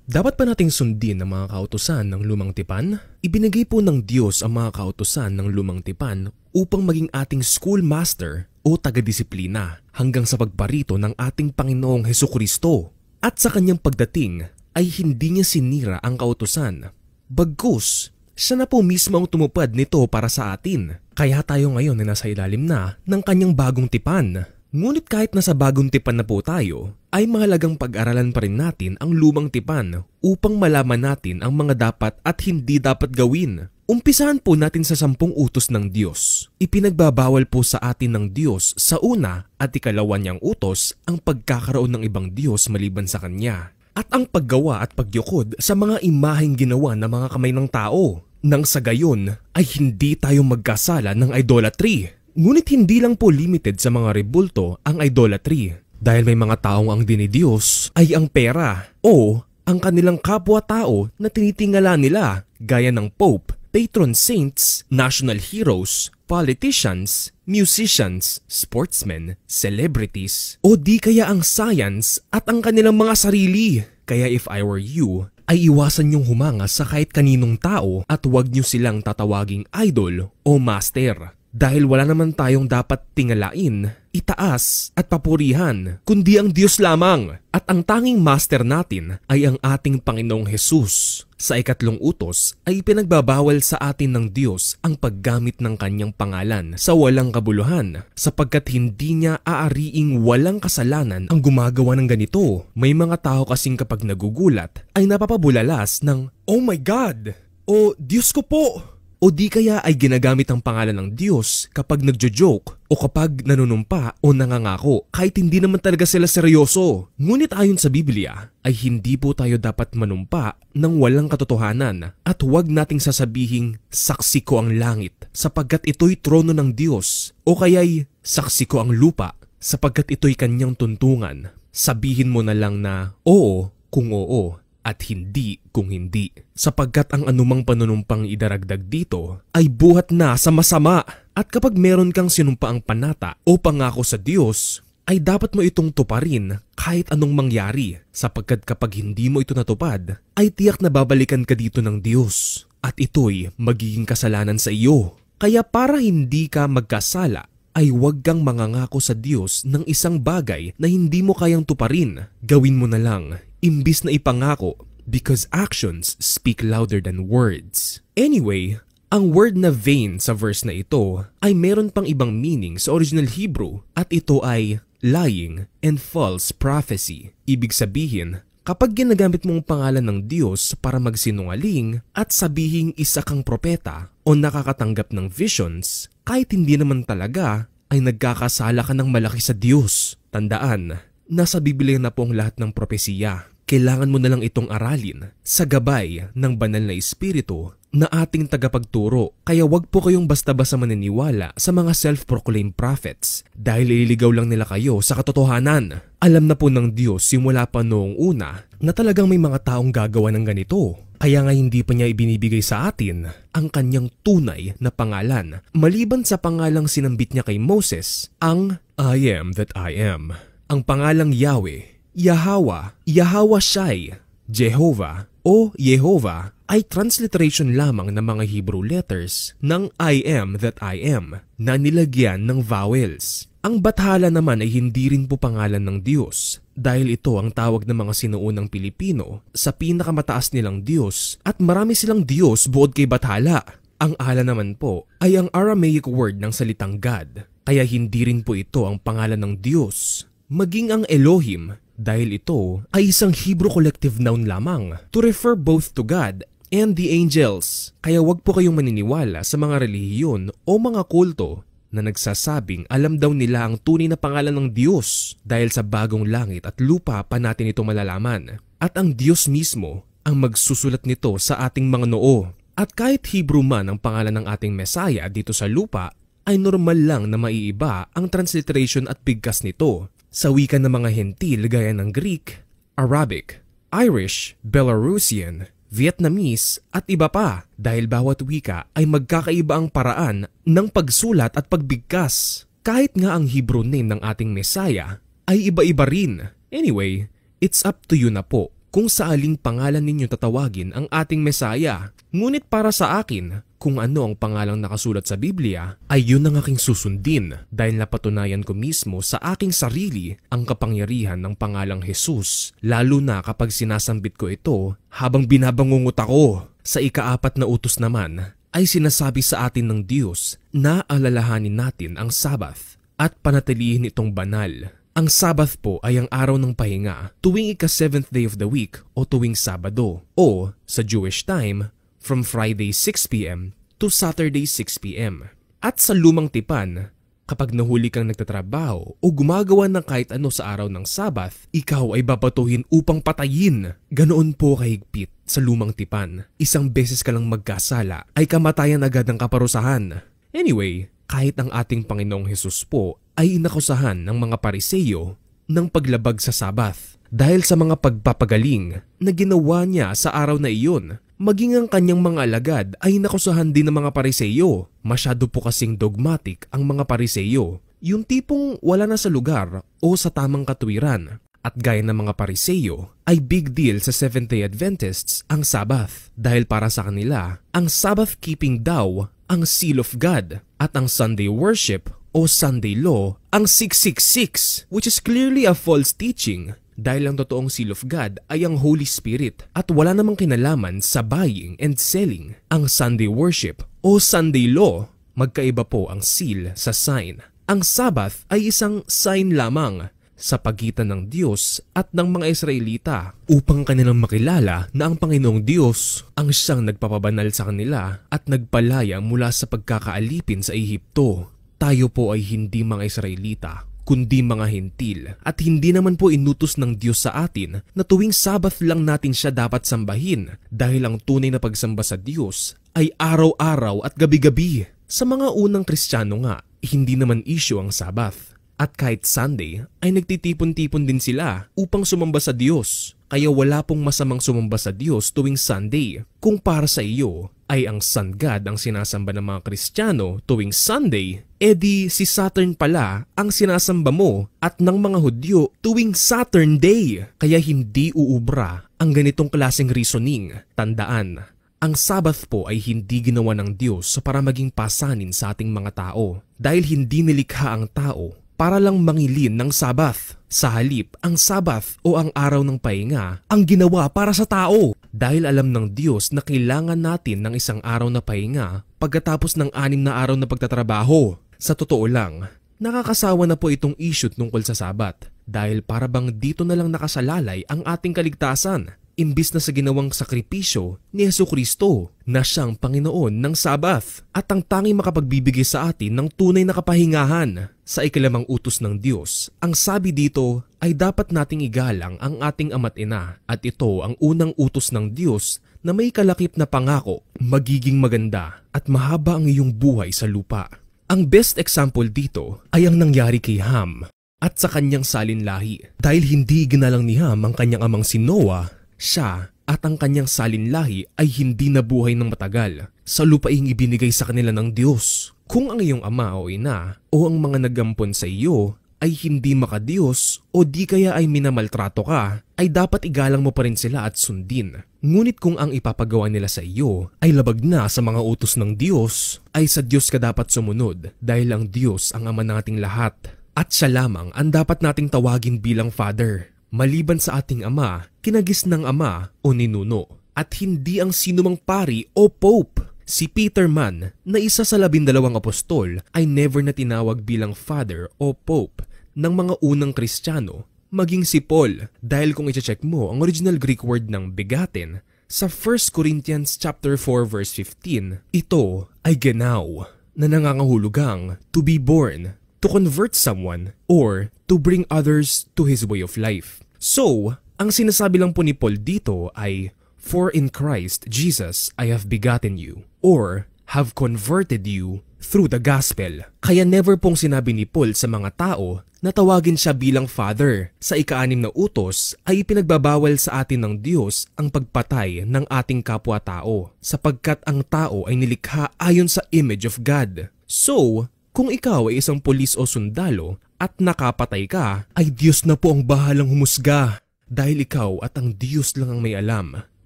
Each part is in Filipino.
Dapat ba nating sundin ang mga kautusan ng lumang tipan? Ibinigay po ng Diyos ang mga kautusan ng lumang tipan upang maging ating schoolmaster o taga-disiplina hanggang sa pagparito ng ating Panginoong Hesukristo. At sa kanyang pagdating ay hindi niya sinira ang kautusan. Bagkus, siya na po mismo ang tumupad nito para sa atin. Kaya tayo ngayon ay nasa ilalim na ng kanyang bagong tipan. Ngunit kahit nasa bagong tipan na po tayo, ay mahalagang pag-aralan pa rin natin ang lumang tipan upang malaman natin ang mga dapat at hindi dapat gawin. Umpisahan po natin sa 10 utos ng Diyos. Ipinagbabawal po sa atin ng Diyos sa una at ikalawa niyang utos ang pagkakaroon ng ibang Diyos maliban sa Kanya. At ang paggawa at pagyukod sa mga imaheng ginawa ng mga kamay ng tao. Nang sa gayon ay hindi tayo magkasala ng idolatry. Ngunit hindi lang po limited sa mga rebulto ang idolatry dahil may mga taong ang dinidiyos ay ang pera o ang kanilang kapwa-tao na tinitingala nila gaya ng Pope, patron saints, national heroes, politicians, musicians, sportsmen, celebrities o di kaya ang science at ang kanilang mga sarili. Kaya if I were you, ay iwasan niyong humanga sa kahit kaninong tao at huwag niyo silang tatawaging idol o master. Dahil wala naman tayong dapat tingalain, itaas at papurihan, kundi ang Diyos lamang. At ang tanging master natin ay ang ating Panginoong Hesus. Sa ikatlong utos ay pinagbabawal sa atin ng Diyos ang paggamit ng kanyang pangalan sa walang kabuluhan sapagkat hindi niya aariing walang kasalanan ang gumagawa ng ganito. May mga tao kasing kapag nagugulat ay napapabulalas ng "Oh my God!" o "Diyos ko po!" O di kaya ay ginagamit ang pangalan ng Diyos kapag nagjo-joke o kapag nanunumpa o nangangako kahit hindi naman talaga sila seryoso. Ngunit ayon sa Biblia ay hindi po tayo dapat manumpa ng walang katotohanan at huwag nating sasabihing saksi ko ang langit sapagkat ito'y trono ng Diyos o kaya'y saksi ko ang lupa sapagkat ito'y kanyang tuntungan. Sabihin mo na lang na oo kung oo at hindi kung hindi. Sapagkat ang anumang panunumpang idaragdag dito ay buhat na sa masama. At kapag meron kang sinumpaang panata o pangako sa Diyos, ay dapat mo itong tuparin kahit anong mangyari. Sapagkat kapag hindi mo ito natupad, ay tiyak na babalikan ka dito ng Diyos. At ito'y magiging kasalanan sa iyo. Kaya para hindi ka magkasala, ay huwag kang mangangako sa Diyos ng isang bagay na hindi mo kayang tuparin. Gawin mo na lang imbis na ipangako because actions speak louder than words. Anyway, ang word na vain sa verse na ito ay meron pang ibang meaning sa original Hebrew at ito ay lying and false prophecy. Ibig sabihin, kapag ginagamit mong pangalan ng Diyos para magsinungaling at sabihing isa kang propeta o nakakatanggap ng visions, kahit hindi naman talaga ay nagkakasala ka ng malaki sa Diyos. Tandaan, nasa Biblia na po ang lahat ng propesiya. Kailangan mo na lang itong aralin sa gabay ng banal na espiritu na ating tagapagturo. Kaya wag po kayong basta-basta maniniwala sa mga self-proclaimed prophets dahil ililigaw lang nila kayo sa katotohanan. Alam na po ng Diyos simula pa noong una na talagang may mga taong gagawa ng ganito. Kaya nga hindi pa niya ibinibigay sa atin ang kanyang tunay na pangalan maliban sa pangalang sinambit niya kay Moses, ang I am that I am. Ang pangalang Yahweh, Yahweh, Yahweh Shai, Jehovah o Yehovah ay transliteration lamang ng mga Hebrew letters ng I am that I am na nilagyan ng vowels. Ang Bathala naman ay hindi rin po pangalan ng Diyos dahil ito ang tawag ng mga sinuunang Pilipino sa pinakamataas nilang Diyos at marami silang Diyos bukod kay Bathala. Ang ala naman po ay ang Aramaic word ng salitang God kaya hindi rin po ito ang pangalan ng Diyos. Maging ang Elohim dahil ito ay isang Hebrew collective noun lamang to refer both to God and the angels. Kaya wag po kayong maniniwala sa mga relihiyon o mga kulto na nagsasabing alam daw nila ang tunay na pangalan ng Diyos dahil sa bagong langit at lupa pa natin ito malalaman. At ang Diyos mismo ang magsusulat nito sa ating mga noo. At kahit Hebrew man ang pangalan ng ating Messiah dito sa lupa, ay normal lang na maiiba ang transliteration at bigkas nito sa wika ng mga hentil gaya ng Greek, Arabic, Irish, Belarusian, Vietnamese at iba pa dahil bawat wika ay magkakaiba ang paraan ng pagsulat at pagbigkas. Kahit nga ang Hebrew name ng ating Messiah ay iba-iba rin. Anyway, it's up to you na po kung sa aling pangalan ninyo tatawagin ang ating Mesaya. Ngunit para sa akin, kung ano ang pangalang nakasulat sa Biblia, ay yun ang aking susundin dahil napatunayan ko mismo sa aking sarili ang kapangyarihan ng pangalang Jesus, lalo na kapag sinasambit ko ito habang binabangungot ako. Sa ika-4 na utos naman ay sinasabi sa atin ng Diyos na alalahanin natin ang Sabbath at panatilihin itong banal. Ang Sabbath po ay ang araw ng pahinga tuwing ika-7th day of the week o tuwing Sabado o sa Jewish time from Friday 6 p.m. to Saturday 6 p.m. At sa lumang tipan, kapag nahuli kang nagtatrabaho o gumagawa ng kahit ano sa araw ng Sabbath, ikaw ay babatuhin upang patayin. Ganoon po kahigpit sa lumang tipan. Isang beses ka lang magkasala ay kamatayan agad ng kaparusahan. Anyway, kahit ang ating Panginoong Hesus po ay inakusahan ng mga Pariseyo ng paglabag sa Sabbath dahil sa mga pagpapagaling na ginawa niya sa araw na iyon. Maging ang kanyang mga alagad ay nakusahan din ng mga Pariseyo. Masyado po kasing dogmatic ang mga Pariseyo, yung tipong wala na sa lugar o sa tamang katuwiran. At gaya ng mga Pariseyo, ay big deal sa Seventh-day Adventists ang Sabbath dahil para sa kanila, ang Sabbath keeping daw ang seal of God at ang Sunday worship o Sunday law ang 666, which is clearly a false teaching dahil ang totoong seal of God ay ang Holy Spirit at wala namang kinalaman sa buying and selling. Ang Sunday worship o Sunday law, magkaiba po ang seal sa sign. Ang Sabbath ay isang sign lamang sa pagitan ng Diyos at ng mga Israelita upang kanilang makilala na ang Panginoong Diyos ang siyang nagpapabanal sa kanila at nagpalaya mula sa pagkakaalipin sa Ehipto. Tayo po ay hindi mga Israelita, kundi mga Hentil at hindi naman po inutos ng Diyos sa atin na tuwing Sabbath lang natin siya dapat sambahin dahil ang tunay na pagsamba sa Diyos ay araw-araw at gabi-gabi. Sa mga unang Kristiyano nga, hindi naman issue ang Sabbath. At kahit Sunday ay nagtitipon-tipon din sila upang sumamba sa Diyos. Kaya wala pong masamang sumamba sa Diyos tuwing Sunday. Kung para sa iyo ay ang Sun God ang sinasamba ng mga Kristiyano tuwing Sunday, edi si Saturn pala ang sinasamba mo at ng mga Hudyo tuwing Saturn Day. Kaya hindi uubra ang ganitong klaseng reasoning. Tandaan, ang Sabbath po ay hindi ginawa ng Diyos para maging pasanin sa ating mga tao. Dahil hindi nilikha ang tao para lang mangilin ng Sabbath. Sa halip, ang Sabbath o ang araw ng pahinga ang ginawa para sa tao. Dahil alam ng Diyos na kailangan natin ng isang araw na pahinga pagkatapos ng 6 na araw na pagtatrabaho. Sa totoo lang, nakakasawa na po itong issue tungkol sa Sabbath dahil para bang dito na lang nakasalalay ang ating kaligtasan. Imbis na sa ginawang sakripisyo ni Jesucristo na siyang Panginoon ng Sabbath at ang tanging makapagbibigay sa atin ng tunay na kapahingahan. Sa ikalimang utos ng Diyos, ang sabi dito ay dapat nating igalang ang ating ama't ina at ito ang unang utos ng Diyos na may kalakip na pangako, magiging maganda at mahaba ang iyong buhay sa lupa. Ang best example dito ay ang nangyari kay Ham at sa kanyang salinlahi. Dahil hindi ginalang ni Ham ang kanyang amang si Noah, siya at ang kanyang salinlahi ay hindi nabuhay ng matagal sa lupaing ibinigay sa kanila ng Diyos. Kung ang iyong ama o ina o ang mga nagampon sa iyo ay hindi makadiyos o di kaya ay minamaltrato ka, ay dapat igalang mo pa rin sila at sundin. Ngunit kung ang ipapagawa nila sa iyo ay labag na sa mga utos ng Diyos, ay sa Diyos ka dapat sumunod dahil ang Diyos ang ama nating lahat. At siya lamang ang dapat nating tawagin bilang Father. Maliban sa ating ama, kinagis ng ama o ninuno. At hindi ang sinumang pari o Pope. Si Peter man, na isa sa 12 apostol, ay never na tinawag bilang Father o Pope ng mga unang Kristiyano, maging si Paul. Dahil kung i-check mo ang original Greek word ng begatin, sa 1 Corinthians chapter 4 verse 15, ito ay genaw, na nangangahulugang to be born, to convert someone, or to bring others to his way of life. So, ang sinasabi lang po ni Paul dito ay, for in Christ Jesus I have begotten you, or have converted you through the gospel. Kaya never pong sinabi ni Paul sa mga tao na tawagin siya bilang Father. Sa ika-6 na utos ay ipinagbabawal sa atin ng Diyos ang pagpatay ng ating kapwa-tao sapagkat ang tao ay nilikha ayon sa image of God. So, kung ikaw ay isang pulis o sundalo at nakapatay ka, ay Diyos na po ang bahalang humusga. dahil ikaw at ang Diyos lang ang may alam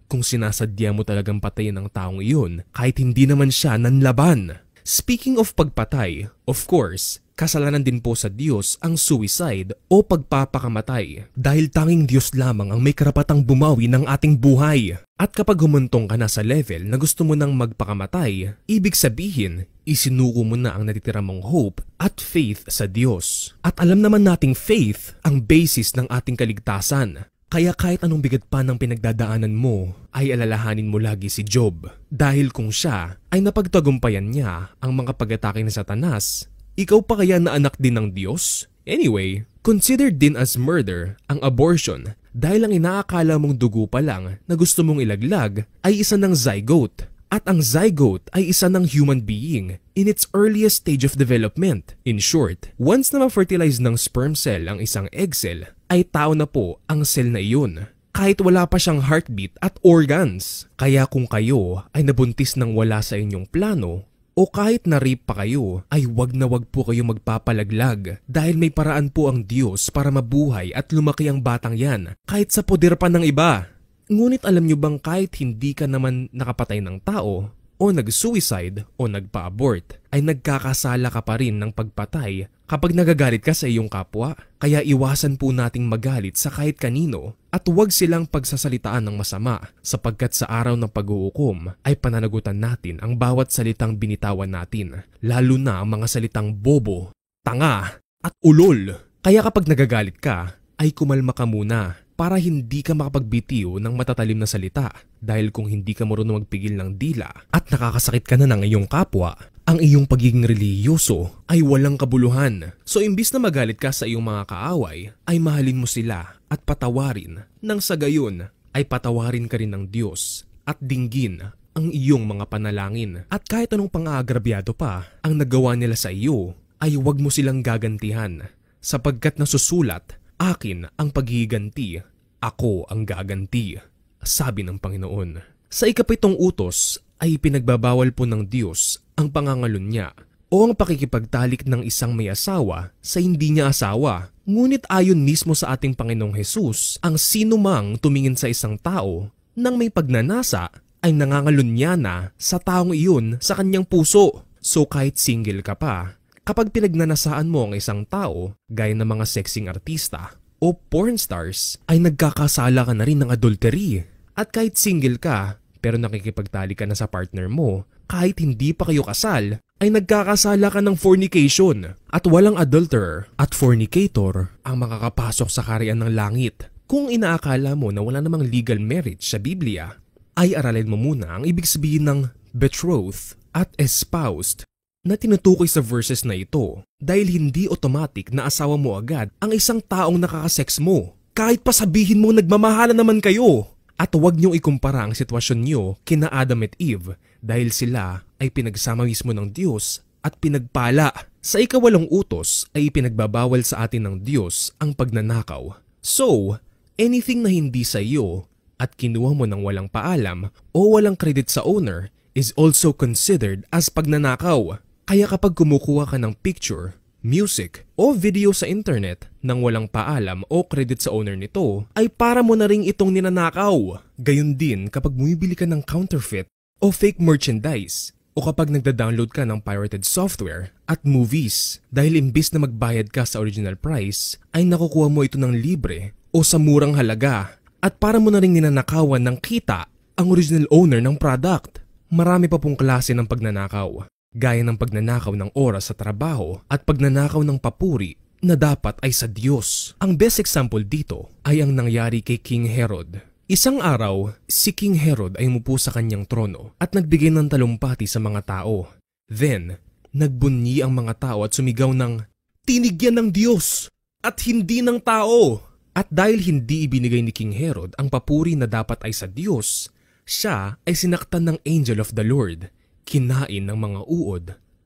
kung sinasadya mo talagang patayin ang taong iyon kahit hindi naman siya nanlaban. Speaking of pagpatay, of course, kasalanan din po sa Diyos ang suicide o pagpapakamatay dahil tanging Diyos lamang ang may karapatang bumawi ng ating buhay. At kapag humuntong ka na sa level na gusto mo nang magpakamatay, ibig sabihin, isinuko mo na ang natitira mong hope at faith sa Diyos. At alam naman nating faith ang basis ng ating kaligtasan. Kaya kahit anong bigat pa ng pinagdadaanan mo, ay alalahanin mo lagi si Job. Dahil kung siya ay napagtagumpayan niya ang mga pag-atake ni Satanas, ikaw pa kaya na anak din ng Diyos? Anyway, considered din as murder ang abortion dahil ang inaakala mong dugo pa lang na gusto mong ilaglag ay isa ng zygote. At ang zygote ay isa ng human being in its earliest stage of development. In short, once na ma-fertilize ng sperm cell ang isang egg cell, ay tao na po ang cell na iyon. Kahit wala pa siyang heartbeat at organs. Kaya kung kayo ay nabuntis ng wala sa inyong plano, o kahit na-rape pa kayo, ay wag na wag po kayo magpapalaglag dahil may paraan po ang Diyos para mabuhay at lumaki ang batang yan kahit sa poder pa ng iba. Ngunit alam nyo bang kahit hindi ka naman nakapatay ng tao o nag-suicide o nagpa-abort, ay nagkakasala ka pa rin ng pagpatay kapag nagagalit ka sa iyong kapwa? Kaya iwasan po nating magalit sa kahit kanino at huwag silang pagsasalitaan ng masama sapagkat sa araw ng pag-uukom ay pananagutan natin ang bawat salitang binitawan natin, lalo na ang mga salitang bobo, tanga at ulol. Kaya kapag nagagalit ka, ay kumalma ka muna para hindi ka makapagbitiw ng matatalim na salita dahil kung hindi ka marunong magpigil ng dila at nakakasakit ka na ng iyong kapwa, ang iyong pagiging reliyoso ay walang kabuluhan. So imbis na magalit ka sa iyong mga kaaway, ay mahalin mo sila at patawarin. Nang sa gayon ay patawarin ka rin ng Diyos at dinggin ang iyong mga panalangin. At kahit anong pang-aagrabyado pa ang nagawa nila sa iyo, ay huwag mo silang gagantihan sapagkat nasusulat, akin ang paghihiganti, ako ang gaganti, sabi ng Panginoon. Sa ikapitong utos ay pinagbabawal po ng Diyos ang pangangalunya o ang pakikipagtalik ng isang may asawa sa hindi niya asawa. Ngunit ayon mismo sa ating Panginoong Hesus, ang sino mang tumingin sa isang tao nang may pagnanasa ay nangangalunya na sa taong iyon sa kanyang puso. So kahit single ka pa, kapag pinagnanasaan mo ang isang tao, gaya ng mga sexing artista o porn stars, ay nagkakasala ka na rin ng adultery. At kahit single ka, pero nakikipagtali ka na sa partner mo, kahit hindi pa kayo kasal, ay nagkakasala ka ng fornication. At walang adulterer at fornicator ang makakapasok sa kaharian ng langit. Kung inaakala mo na wala namang legal marriage sa Biblia, ay aralin mo muna ang ibig sabihin ng betrothed at espoused na tinutukoy sa verses na ito dahil hindi automatic na asawa mo agad ang isang taong nakakasex mo. Kahit pa sabihin mo nagmamahalan naman kayo. At huwag niyong ikumpara ang sitwasyon niyo kina Adam at Eve dahil sila ay pinagsama mismo ng Diyos at pinagpala. Sa ikawalong utos ay pinagbabawal sa atin ng Diyos ang pagnanakaw. So, anything na hindi sa iyo at kinuha mo ng walang paalam o walang credit sa owner is also considered as pagnanakaw. Kaya kapag kumukuha ka ng picture, music o video sa internet nang walang paalam o credit sa owner nito, ay para mo na ring itong ninanakaw. Gayon din kapag bumibili ka ng counterfeit o fake merchandise o kapag nagda-download ka ng pirated software at movies dahil imbis na magbayad ka sa original price, ay nakukuha mo ito ng libre o sa murang halaga at para mo na ring ninanakawan ng kita ang original owner ng product. Marami pa pong klase ng pagnanakaw. Gaya ng pagnanakaw ng oras sa trabaho at pagnanakaw ng papuri na dapat ay sa Diyos. Ang best example dito ay ang nangyari kay King Herod. Isang araw, si King Herod ay umupo sa kanyang trono at nagbigay ng talumpati sa mga tao. Then, nagbunyi ang mga tao at sumigaw ng, "Tinig yan ng Diyos at hindi ng tao!" At dahil hindi ibinigay ni King Herod ang papuri na dapat ay sa Diyos, siya ay sinaktan ng angel of the Lord, kinain ng mga uod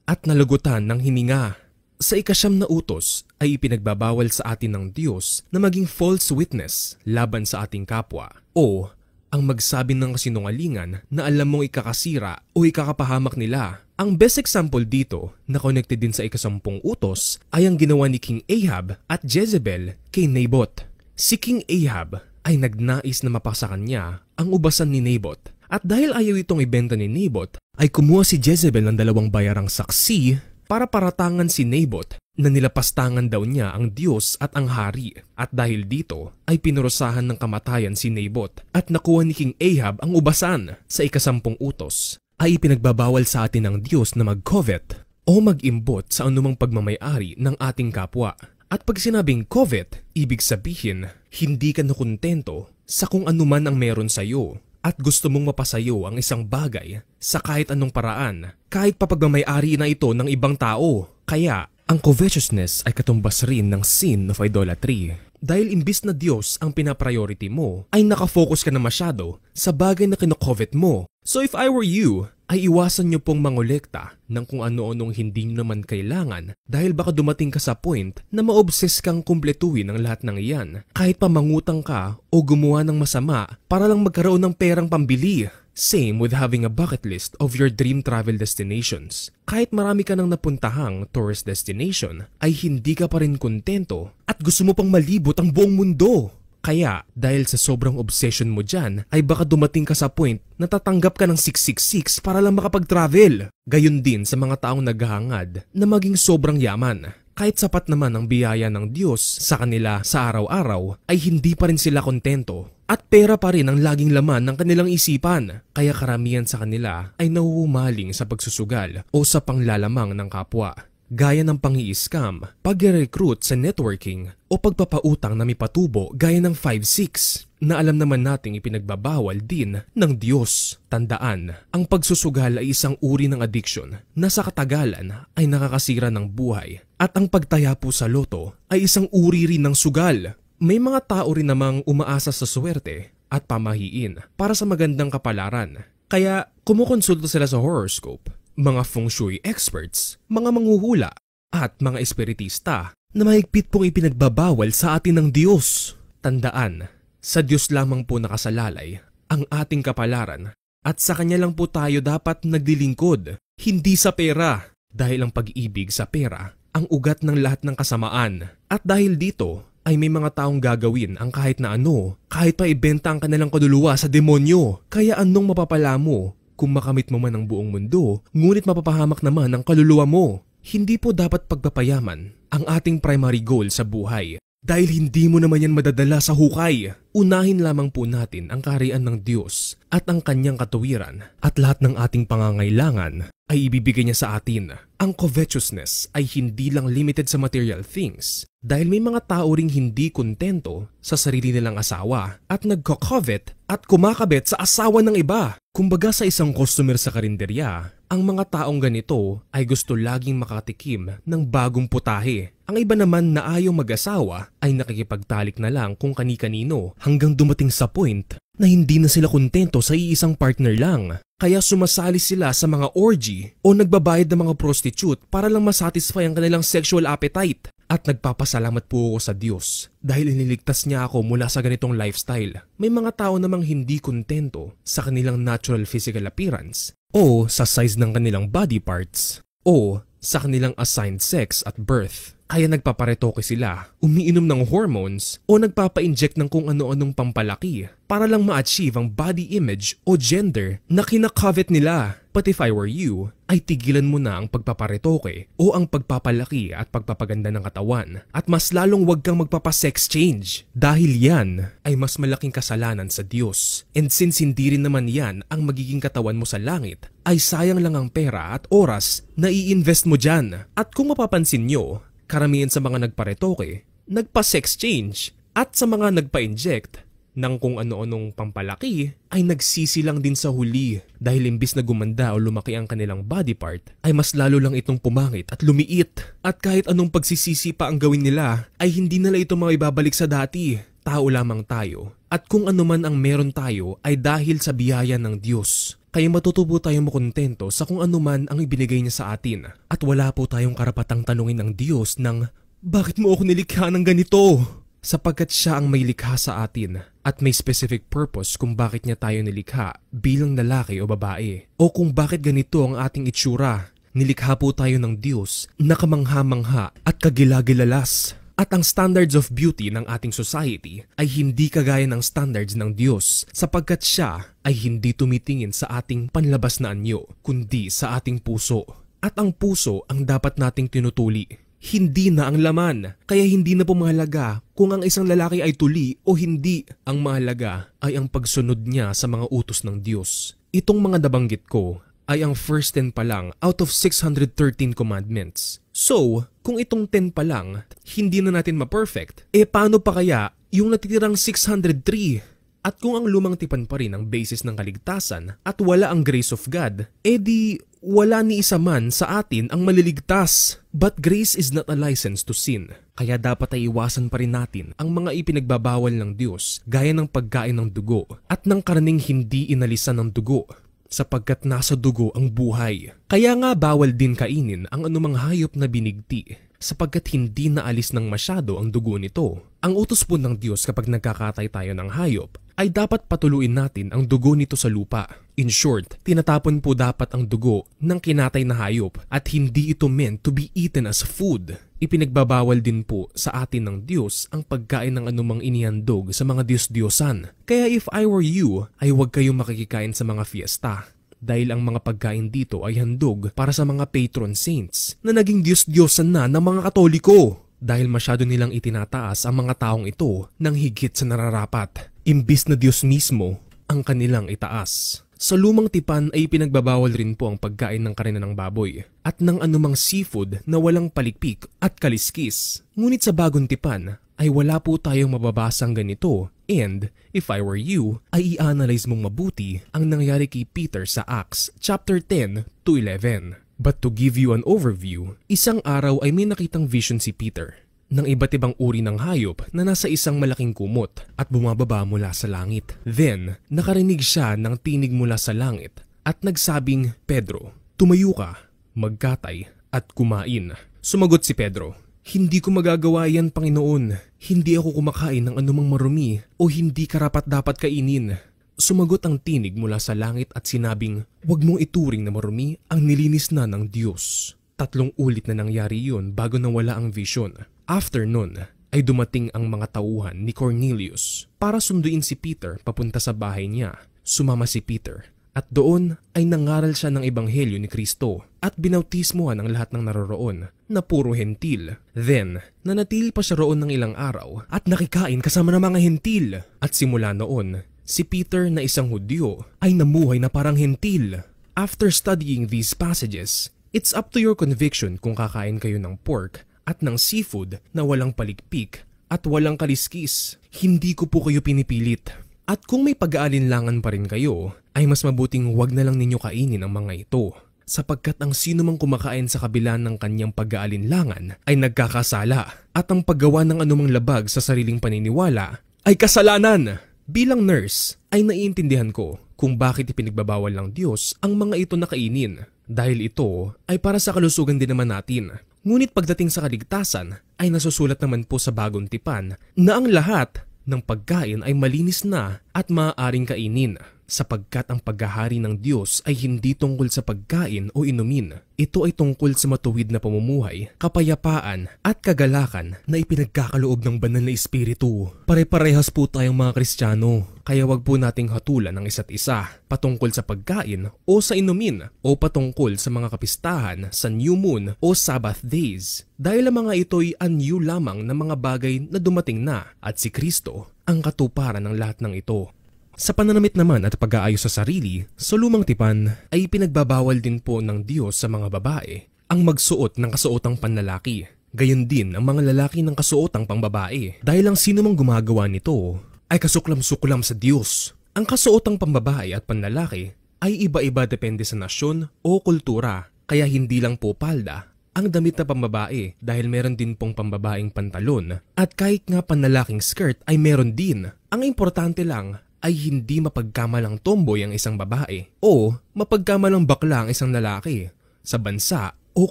at nalagutan ng hininga. Sa ikasyam na utos ay ipinagbabawal sa atin ng Diyos na maging false witness laban sa ating kapwa o ang magsabi ng kasinungalingan na alam mong ikakasira o ikakapahamak nila. Ang best example dito na connected din sa ikasampung utos ay ang ginawa ni King Ahab at Jezebel kay Naboth. Si King Ahab ay nagnais na mapasa kanya ang ubasan ni Nabot. At dahil ayaw itong ibenta ni Nabot, ay kumuha si Jezebel ng 2 bayarang saksi para paratangan si Nabot na nilapastangan daw niya ang Diyos at ang hari. At dahil dito ay pinurusahan ng kamatayan si Nabot at nakuha ni King Ahab ang ubasan. Sa 10 utos ay ipinagbabawal sa atin ng Diyos na mag-covet o mag-imbot sa anumang pagmamayari ng ating kapwa. At pag sinabing covet, ibig sabihin hindi ka nakontento sa kung anuman ang meron sa iyo at gusto mong mapasayo ang isang bagay sa kahit anong paraan, kahit pa pagmamayari na ito ng ibang tao. Kaya, ang covetousness ay katumbas rin ng sin of idolatry. Dahil imbis na Diyos ang pinapriority mo, ay nakafocus ka na masyado sa bagay na kinocovet mo. So if I were you, ay iwasan nyo pong mangolekta ng kung ano-anong hindi nyo naman kailangan dahil baka dumating ka sa point na ma-obsess kang kumpletuhin ang lahat ng iyan kahit pa mangutang ka o gumawa ng masama para lang magkaroon ng perang pambili. Same with having a bucket list of your dream travel destinations. Kahit marami ka nang napuntahang tourist destination, ay hindi ka pa rin kontento at gusto mo pang malibot ang buong mundo. Kaya, dahil sa sobrang obsession mo dyan, ay baka dumating ka sa point na tatanggap ka ng 666 para lang makapag-travel. Gayon din sa mga taong naghahangad na maging sobrang yaman. Kahit sapat naman ang biyaya ng Diyos sa kanila sa araw-araw, ay hindi pa rin sila kontento. At pera pa rin ang laging laman ng kanilang isipan. Kaya karamihan sa kanila ay nahuhumaling sa pagsusugal o sa panglalamang ng kapwa. Gaya ng pang-i-scam, pag-recruit sa networking o pagpapautang na may patubo gaya ng 5-6 na alam naman nating ipinagbabawal din ng Diyos. Tandaan, ang pagsusugal ay isang uri ng addiction na sa katagalan ay nakakasira ng buhay at ang pagtaya po sa loto ay isang uri rin ng sugal. May mga tao rin namang umaasa sa swerte at pamahiin para sa magandang kapalaran. Kaya kumukonsulta sila sa horoscope, mga feng shui experts, mga manghuhula, at mga espiritista na mahigpit pong ipinagbabawal sa atin ng Diyos. Tandaan, sa Diyos lamang po nakasalalay ang ating kapalaran at sa Kanya lang po tayo dapat naglilingkod, hindi sa pera. Dahil ang pag-ibig sa pera ang ugat ng lahat ng kasamaan. At dahil dito ay may mga taong gagawin ang kahit na ano, kahit pa ibenta ang kanilang kaluluwa sa demonyo. Kaya anong mapapala mo kung makamit mo man ang buong mundo, ngunit mapapahamak naman ang kaluluwa mo? Hindi po dapat pagpapayaman ang ating primary goal sa buhay. Dahil hindi mo naman yan madadala sa hukay. Unahin lamang po natin ang kaharian ng Diyos at ang kanyang katuwiran at lahat ng ating pangangailangan ay ibibigay niya sa atin. Ang covetousness ay hindi lang limited sa material things dahil may mga tao ring hindi kontento sa sarili nilang asawa at nagko-covet at kumakabit sa asawa ng iba. Kumbaga sa isang customer sa karinderya, ang mga taong ganito ay gusto laging makatikim ng bagong putahe. Ang iba naman na ayaw mag-asawa ay nakikipagtalik na lang kung kani-kanino hanggang dumating sa point na hindi na sila kontento sa iisang partner lang. Kaya sumasali sila sa mga orgy o nagbabayad ng mga prostitute para lang masatisfy ang kanilang sexual appetite. At nagpapasalamat po ako sa Diyos dahil iniligtas niya ako mula sa ganitong lifestyle. May mga tao namang hindi kontento sa kanilang natural physical appearance o sa size ng kanilang body parts o sa kanilang assigned sex at birth. Kaya nagpaparetoke sila, umiinom ng hormones o nagpapa-inject ng kung ano-anong pampalaki para lang ma-achieve ang body image o gender na kinakovet nila. But if I were you, ay tigilan mo na ang pagpaparetoke o ang pagpapalaki at pagpapaganda ng katawan at mas lalong wag kang magpapa-sex change dahil yan ay mas malaking kasalanan sa Diyos. And since hindi rin naman yan ang magiging katawan mo sa langit, ay sayang lang ang pera at oras na i-invest mo dyan. At kung mapapansin nyo, karamihan sa mga nagparetoke, nagpa-sex change at sa mga nagpa-inject ng kung ano-anong pampalaki ay nagsisi lang din sa huli dahil imbis na gumanda o lumaki ang kanilang body part ay mas lalo lang itong pumangit at lumiit. At kahit anong pagsisisi pa ang gawin nila ay hindi nila ito maibabalik sa dati. Tao lamang tayo at kung ano man ang meron tayo ay dahil sa biyaya ng Diyos. Kaya matutubo tayong makontento sa kung ano man ang ibinigay niya sa atin. At wala po tayong karapatang tanungin ng Diyos ng, bakit mo ako nilikha ng ganito? Sapagkat siya ang may likha sa atin at may specific purpose kung bakit niya tayo nilikha bilang lalaki o babae. O kung bakit ganito ang ating itsura. Nilikha po tayo ng Diyos na kamangha-mangha at kagilagilalas. At ang standards of beauty ng ating society ay hindi kagaya ng standards ng Diyos sapagkat siya ay hindi tumitingin sa ating panlabas na anyo kundi sa ating puso. At ang puso ang dapat nating tinutuli. Hindi na ang laman, kaya hindi na po mahalaga kung ang isang lalaki ay tuli o hindi. Ang mahalaga ay ang pagsunod niya sa mga utos ng Diyos. Itong mga nabanggit ko ay ang first 10 pa lang out of 613 commandments. So, kung itong 10 pa lang, hindi na natin ma-perfect, paano pa kaya yung natitirang 603? At kung ang lumang tipan pa rin ang basis ng kaligtasan at wala ang grace of God, di wala ni isa man sa atin ang maliligtas. But grace is not a license to sin. Kaya dapat ay iwasan pa rin natin ang mga ipinagbabawal ng Diyos gaya ng pagkain ng dugo at ng karning hindi inalisan ng dugo. Sapagkat nasa dugo ang buhay. Kaya nga bawal din kainin ang anumang hayop na binigti sapagkat hindi naalis ng masyado ang dugo nito. Ang utos po ng Diyos kapag nagkakatay tayo ng hayop ay dapat patuluin natin ang dugo nito sa lupa. In short, tinatapon po dapat ang dugo ng kinatay na hayop at hindi ito meant to be eaten as food. Ipinagbabawal din po sa atin ng Diyos ang pagkain ng anumang inihandog sa mga Diyos-Diyosan. Kaya if I were you, ay huwag kayong makikikain sa mga fiesta. Dahil ang mga pagkain dito ay handog para sa mga patron saints na naging Diyos-Diyosan na ng mga Katoliko. Dahil masyado nilang itinataas ang mga taong ito ng higit sa nararapat. Imbis na Diyos mismo ang kanilang itaas. Sa lumang tipan ay pinagbabawal rin po ang pagkain ng karne ng baboy at ng anumang seafood na walang palikpik at kaliskis. Ngunit sa bagong tipan ay wala po tayong mababasang ganito and if I were you ay i-analyze mong mabuti ang nangyari kay Peter sa Acts chapter 10 to 11. But to give you an overview, isang araw ay may nakitang vision si Peter ng iba't ibang uri ng hayop na nasa isang malaking kumot at bumababa mula sa langit. Then, nakarinig siya ng tinig mula sa langit at nagsabing, Pedro, tumayo ka, magkatay at kumain. Sumagot si Pedro, hindi ko magagawa yan, Panginoon. Hindi ako kumakain ng anumang marumi o hindi karapat-dapat kainin. Sumagot ang tinig mula sa langit at sinabing, huwag mong ituring na marumi ang nilinis na ng Diyos. 3 ulit na nangyari yun bago nawala ang vision. After nun, ay dumating ang mga tauhan ni Cornelius para sunduin si Peter papunta sa bahay niya. Sumama si Peter at doon ay nangaral siya ng ebanghelyo ni Kristo at binautismohan ang lahat ng naroroon na puro hentil. Then, nanatili pa siya roon ng ilang araw at nakikain kasama ng mga hentil. At simula noon, si Peter na isang Hudyo ay namuhay na parang hentil. After studying these passages, it's up to your conviction kung kakain kayo ng pork at ng seafood na walang palikpik at walang kaliskis. Hindi ko po kayo pinipilit. At kung may pag-aalinlangan pa rin kayo, ay mas mabuting huwag na lang ninyo kainin ang mga ito. Sapagkat ang sino mang kumakain sa kabila ng kanyang pag-aalinlangan ay nagkakasala at ang paggawa ng anumang labag sa sariling paniniwala ay kasalanan. Bilang nurse ay naiintindihan ko kung bakit ipinagbabawal ng Diyos ang mga ito na kainin. Dahil ito ay para sa kalusugan din naman natin. Ngunit pagdating sa kaligtasan ay nasusulat naman po sa bagong tipan na ang lahat ng pagkain ay malinis na at maaaring kainin. Sapagkat ang paghahari ng Diyos ay hindi tungkol sa pagkain o inumin. Ito ay tungkol sa matuwid na pamumuhay, kapayapaan at kagalakan na ipinagkakaloob ng banal na espiritu. Pare-parehas po tayong mga Kristiyano, kaya wag po nating hatulan ang isa't isa patungkol sa pagkain o sa inumin o patungkol sa mga kapistahan sa New Moon o Sabbath days. Dahil ang mga ito'y anyo lamang ng mga bagay na dumating na at si Kristo ang katuparan ng lahat ng ito. Sa pananamit naman at pag-aayos sa sarili, sa lumang tipan ay pinagbabawal din po ng Diyos sa mga babae ang magsuot ng kasuotang panlalaki. Gayon din ang mga lalaki ng kasuotang pangbabae. Dahil ang sino mang gumagawa nito ay kasuklam-suklam sa Diyos. Ang kasuotang pambabae at panlalaki ay iba-iba depende sa nasyon o kultura. Kaya hindi lang po palda ang damit na pambabae dahil meron din pong pambabaeng pantalon. At kahit nga panlalaking skirt ay meron din. Ang importante lang ay hindi mapagkamalang tomboy ang isang babae o mapagkamalang bakla ang isang lalaki sa bansa o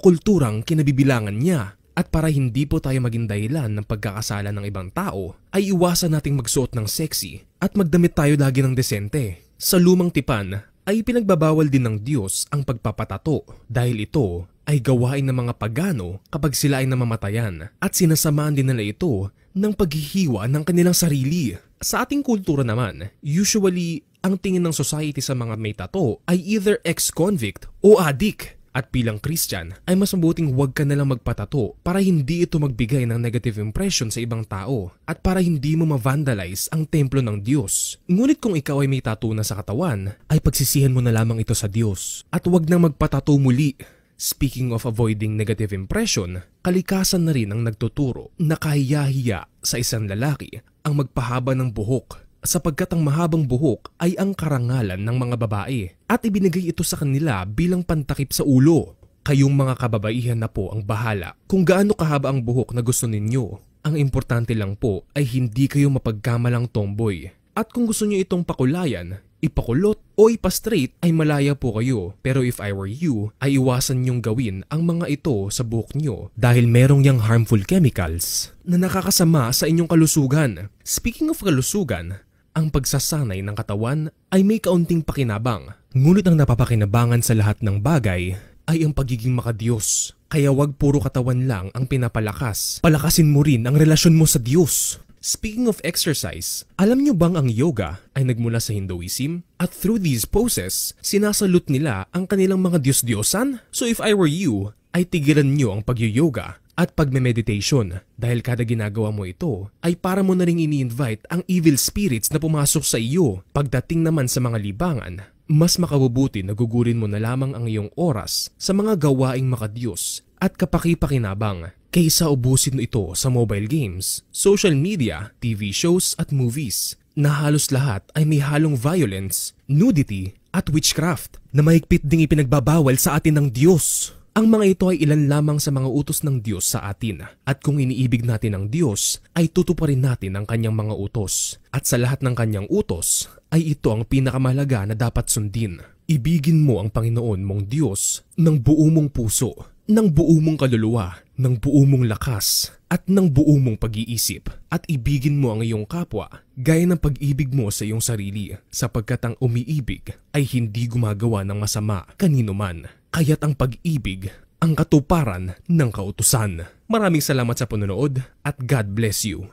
kulturang kinabibilangan niya. At para hindi po tayo maging dahilan ng pagkakasala ng ibang tao, ay iwasan nating magsuot ng sexy at magdamit tayo lagi ng desente. Sa lumang tipan ay pinagbabawal din ng Diyos ang pagpapatato dahil ito ay gawain ng mga pagano kapag sila ay namamatayan at sinasamaan din nila ito ng paghihiwa ng kanilang sarili. Sa ating kultura naman, usually ang tingin ng society sa mga may tato ay either ex-convict o addict. At bilang Christian ay mas mabuting huwag ka nalang magpatato para hindi ito magbigay ng negative impression sa ibang tao at para hindi mo ma-vandalize ang templo ng Diyos. Ngunit kung ikaw ay may tattoo na sa katawan, ay pagsisihan mo na lamang ito sa Diyos at huwag nang magpatato muli. Speaking of avoiding negative impression, kalikasan na rin ang nagtuturo na kahiya-hiya sa isang lalaki ang magpahaba ng buhok sapagkat ang mahabang buhok ay ang karangalan ng mga babae at ibinigay ito sa kanila bilang pantakip sa ulo. Kayong mga kababaihan na po ang bahala kung gaano kahaba ang buhok na gusto ninyo. Ang importante lang po ay hindi kayo mapagkamalang tomboy. At kung gusto niyo itong pakulayan, ipakulot o ipastraight ay malaya po kayo. Pero if I were you, ay iwasan niyong gawin ang mga ito sa buhok niyo dahil merong yang harmful chemicals na nakakasama sa inyong kalusugan. Speaking of kalusugan, ang pagsasanay ng katawan ay may kaunting pakinabang. Ngunit ang napapakinabangan sa lahat ng bagay ay ang pagiging makadiyos. Kaya wag puro katawan lang ang pinapalakas. Palakasin mo rin ang relasyon mo sa Diyos. Speaking of exercise, alam nyo bang ang yoga ay nagmula sa Hinduism? At through these poses, sinasalute nila ang kanilang mga Diyos-Diyosan? So if I were you, ay tigilan nyo ang pag-yoga at pagme-meditation dahil kada ginagawa mo ito ay para mo na ring ini-invite ang evil spirits na pumasok sa iyo. Pagdating naman sa mga libangan, mas makabubuti na gugurin mo na lamang ang iyong oras sa mga gawaing makadiyos at kapaki-pakinabang kaysa ubusin mo ito sa mobile games, social media, TV shows at movies na halos lahat ay may halong violence, nudity at witchcraft na mahigpit ding ipinagbabawal sa atin ng Diyos. Ang mga ito ay ilan lamang sa mga utos ng Diyos sa atin at kung iniibig natin ang Diyos ay tutuparin natin ang kanyang mga utos at sa lahat ng kanyang utos ay ito ang pinakamahalaga na dapat sundin. Ibigin mo ang Panginoon mong Diyos ng buo mong puso, ng buo mong kaluluwa, ng buo mong lakas at ng buo mong pag-iisip at ibigin mo ang iyong kapwa gaya ng pag-ibig mo sa iyong sarili sapagkat ang umiibig ay hindi gumagawa ng masama kanino man. Kaya't ang pag-ibig ang katuparan ng kautusan. Maraming salamat sa panonood at God bless you.